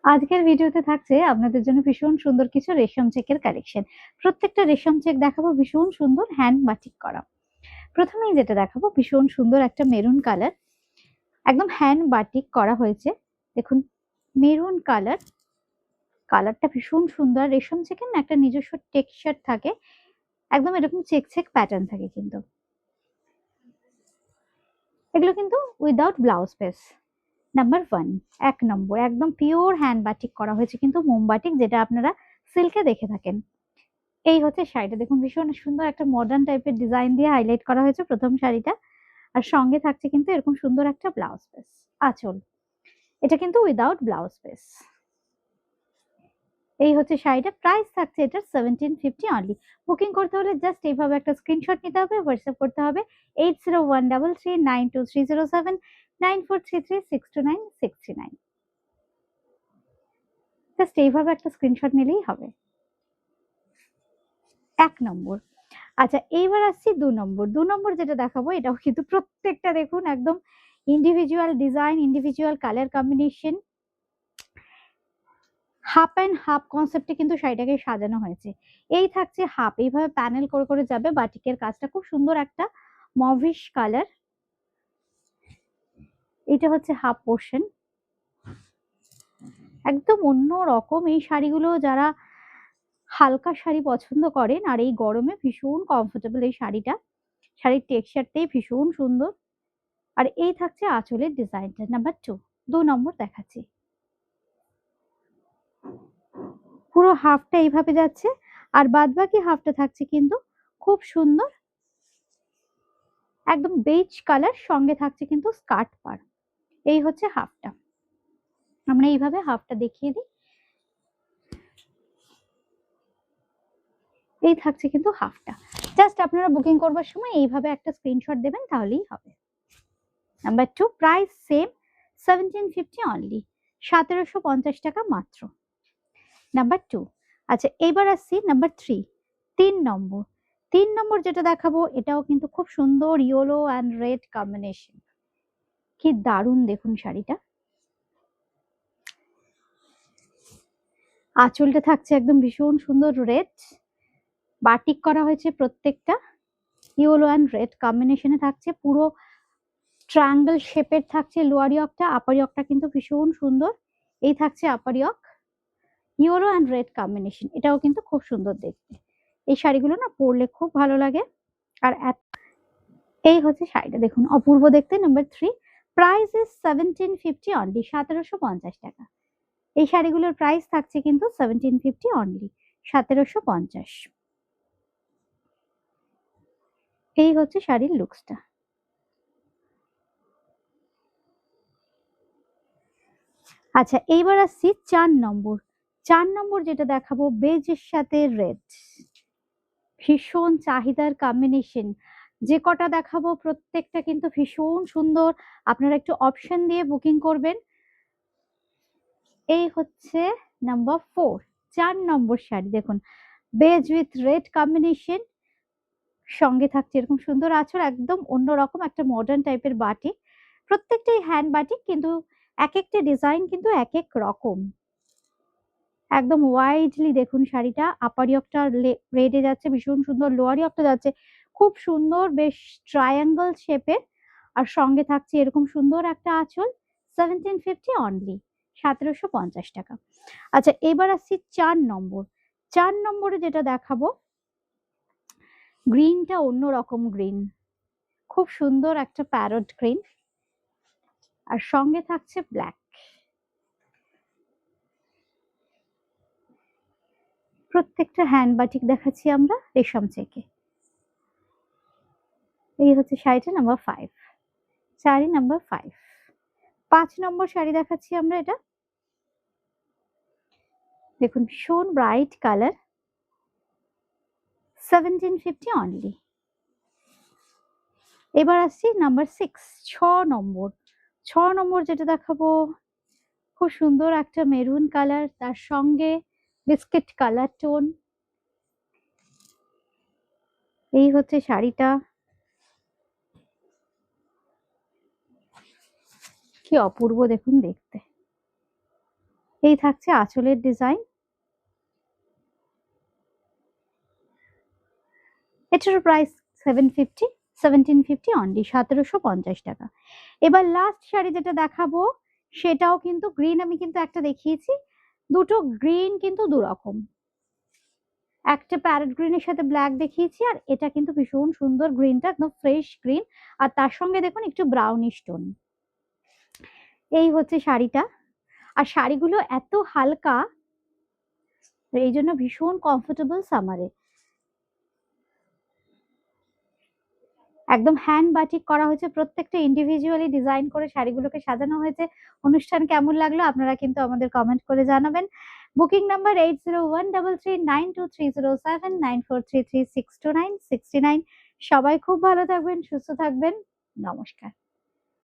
আজকের ভিডিওতে থাকছে আপনাদের জন্য ভীষণ সুন্দর কিছু রেশম চেকের কালেকশন। প্রত্যেকটা রেশম চেক দেখাবো ভীষণ সুন্দর হ্যান্ড বাটিক করা। প্রথমেই যেটা দেখাবো ভীষণ সুন্দর একটা মেরুন কালার, একদম হ্যান্ড বাটিক করা হয়েছে। দেখুন মেরুন কালার, কালারটা ভীষণ সুন্দর। রেশম চেকের না একটা নিজস্ব টেক্সচার থাকে, একদম এরকম চেক চেক প্যাটার্ন থাকে। কিন্তু এগুলো কিন্তু উইদাউট ব্লাউজ পিস। নাম্বার 1, 1 নম্বর একদম পিওর হ্যান্ড বাটিক করা হয়েছে, কিন্তু মোম বাটিক যেটা আপনারা সিল্কে দেখে থাকেন। এই হচ্ছে শাড়িটা, দেখুন ভীষণ সুন্দর একটা মডার্ন টাইপের ডিজাইন দিয়ে হাইলাইট করা হয়েছে প্রথম শাড়িটা। আর সঙ্গে থাকছে কিন্তু এরকম সুন্দর একটা ব্লাউজ পিস, আঁচল। এটা কিন্তু উইদাউট ব্লাউজ পিস। এই হচ্ছে শাড়িটা, প্রাইস থাকছে এটার 1750 অনলি। বুকিং করতে হলে জাস্ট এইভাবে একটা স্ক্রিনশট নিতে হবে, হোয়াটসঅ্যাপ করতে হবে 8013392307 9433629639। জাস্ট এইভাবে একটা স্ক্রিনশট নিলেই হবে। 1 নম্বর। আচ্ছা এইবার আসছি 2 নম্বর। 2 নম্বর যেটা দেখাবো এটাও কিন্তু প্রত্যেকটা দেখুন একদম individual design, individual colour combination, half and half কনসেপ্টে কিন্তু শাড়িটাকে সাজানো হয়েছে। এই থাকছে হাফ, এইভাবে প্যানেল করে করে যাবে। বাটিকের কাজটা খুব সুন্দর একটা মভিশ কালার। এটা হচ্ছে হাফ পোর্শন, একদম অন্য রকম। এই শাড়িগুলো যারা হালকা শাড়ি পছন্দ করেন আর এই গরমে ভীষণ কমফোর্টেবল এই শাড়িটা, শাড়ির টেক্সচারটাই ভীষণ সুন্দর। আর এই থাকছে আঁচলের ডিজাইনটা। নাম্বার 2, 2 নম্বর দেখাচ্ছি। পুরো হাফটা এইভাবে যাচ্ছে, আর বাদ বাকি হাফটা থাকছে কিন্তু খুব সুন্দর একদম বেজ কালার, সঙ্গে থাকছে কিন্তু স্কার্ট পার। এই হচ্ছে হাফটা। আমরা এইভাবে হাফটা দেখিয়ে দিই। এই থাকছে কিন্তু হাফটা। জাস্ট আপনারা বুকিং করবার সময় এইভাবে একটা স্ক্রিনশট দেবেন তাহলেই হবে। নাম্বার 2, প্রাইস সেম 1750 অনলি, 1750 টাকা মাত্র। নাম্বার 2। আচ্ছা এবার আসছি নাম্বার 3, 3 নম্বর। 3 নম্বর যেটা দেখাবো এটাও কিন্তু খুব সুন্দর ইয়েলো অ্যান্ড রেড কম্বিনেশন। কি দারুণ দেখুন শাড়িটা। আঁচলটা থাকছে একদম ভীষণ সুন্দর রেড, বাটিক করা হয়েছে প্রত্যেকটা ইয়েলো অ্যান্ড রেড কম্বিনেশনে থাকছে। পুরো ট্রায়াঙ্গেল শেপের থাকছে লোয়ার ইয়কটা, আপার ইয়কটা কিন্তু ভীষণ সুন্দর। এই থাকছে আপার ইয়ক, ইয়েলো অ্যান্ড রেড কম্বিনেশন। এটাও কিন্তু খুব সুন্দর দেখতে। এই শাড়িগুলো না পরলে খুব ভালো লাগে। আর এই হচ্ছে শাড়িটা, দেখুন অপূর্ব দেখতে। নাম্বার 3, প্রাইস ইজ 1750 অনলি, 1750 টাকা। এই শাড়িগুলোর প্রাইস থাকছে কিন্তু 1750 অনলি, 1750। এই হচ্ছে শাড়ির লুকসটা। আচ্ছা এইবার আসছি 4 নম্বর। 4 নম্বর যেটা দেখাবো বেজের সাথে রেড, ভীষণ চাহিদার কম্বিনেশন। যে কটা দেখাবো প্রত্যেকটা কিন্তু ভীষণ সুন্দর। আপনারা একটু অপশন দিয়ে বুকিং করবেন। এই হচ্ছে নাম্বার 4, 4 নম্বর শাড়ি। দেখুন বেজ উইথ রেড কম্বিনেশন, সঙ্গে থাকছে এরকম সুন্দর আঁচল, একদম অন্যরকম একটা মডার্ন টাইপের বাটিক। প্রত্যেকটাই হ্যান্ড বাটিক, কিন্তু এক একটা ডিজাইন কিন্তু এক এক রকম। একদম ওয়াইডলি দেখুন শাড়িটা, আপার ইয়কটা রেডে যাচ্ছে ভীষণ সুন্দর, লোয়ার ইয়কটা যাচ্ছে খুব সুন্দর বেশ ট্রায়াঙ্গেল শেপের। আর সঙ্গে থাকছে এরকম সুন্দর একটা আঁচল। 1750 অনলি, 1750 টাকা। আচ্ছা এবার আসছি 4 নম্বর। 4 নম্বরে যেটা দেখাবো গ্রিনটা অন্যরকম গ্রিন, খুব সুন্দর একটা প্যারট গ্রিন, আর সঙ্গে থাকছে ব্ল্যাক। প্রত্যেকটা হ্যান্ড বাটিক দেখাচ্ছি আমরা রেশম চেকে। এই হচ্ছে শাড়িটা নাম্বার 5, শাড়ি নাম্বার 5। 5 নম্বর শাড়ি দেখাচ্ছি আমরা। এটা দেখুন ভীষণ ব্রাইট কালার, 1750 অনলি। এবার আসছি নাম্বার 6, 6 নম্বর। 6 নম্বর যেটা দেখাবো খুব সুন্দর একটা মেরুন কালার, তার সঙ্গে বিস্কিট কালার টোন। এই হচ্ছে শাড়িটা, কি অপূর্ব দেখুন দেখতে। এই থাকছে আঁচলের ডিজাইন। এটার প্রাইস 1750 অনলি, 1750 টাকা। এবার লাস্ট শাড়ি যেটা দেখাবো সেটাও কিন্তু গ্রিন, আমি কিন্তু একটা দেখিয়েছি, দুটো গ্রিন কিন্তু দুরকম, একটা প্যারেট গ্রিনের সাথে ব্ল্যাক দেখিয়েছি, আর এটা কিন্তু ভীষণ সুন্দর, গ্রিনটা একদম ফ্রেশ গ্রিন, আর তার সঙ্গে দেখুন একটু ব্রাউনিশ টোন। এই হচ্ছে শাড়িটা, আর শাড়িগুলো এত হালকা, এই জন্য ভীষণ কমফোর্টেবল সামারে। একদম হ্যান্ড বাটিক করা হয়েছে, প্রত্যেকটা ইন্ডিভিজুয়ালি ডিজাইন করে শাড়িগুলোকে সাজানো হয়েছে। অনুষ্ঠান কেমন লাগলো আপনারা কিন্তু আমাদের কমেন্ট করে জানাবেন। Booking number 8013392307, 943362962969। সবাই খুব ভালো থাকবেন, সুস্থ থাকবেন, নমস্কার।